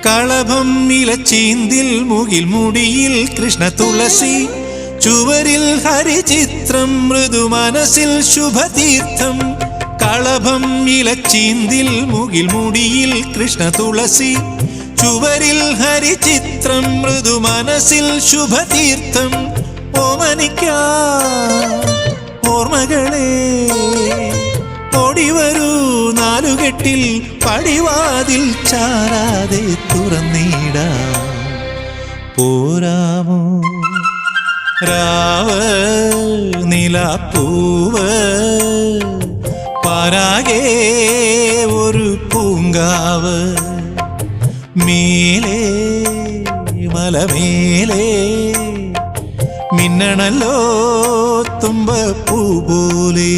കളഭം ഇലച്ചീന്തിൽ മുകിൽ മുടിയിൽ കൃഷ്ണ തുളസി ചുവരിൽ ഹരിചിത്രം മൃദു മനസ്സിൽ ശുഭതീർത്ഥം കളഭം ഇലച്ചീന്തിൽ മുകിൽ മുടിയിൽ കൃഷ്ണ തുളസി ചുവരിൽ ഹരിചിത്രം മൃദു മനസ്സിൽ ശുഭതീർത്ഥം ഓമനിക്കാ ഓർമ്മകളെ ഓടിവരൂ നാലുകെട്ടിൽ പടിവാതിൽ ചാരാതെ തുറന്നിടാ പോരാമോ രാവ് നിലാപ്പൂവ് പാരാകെ ഒരു പൂങ്കാവ് മേലേ മലമേലേ മിന്നണല്ലോ തുമ്പപ്പൂ പോലെ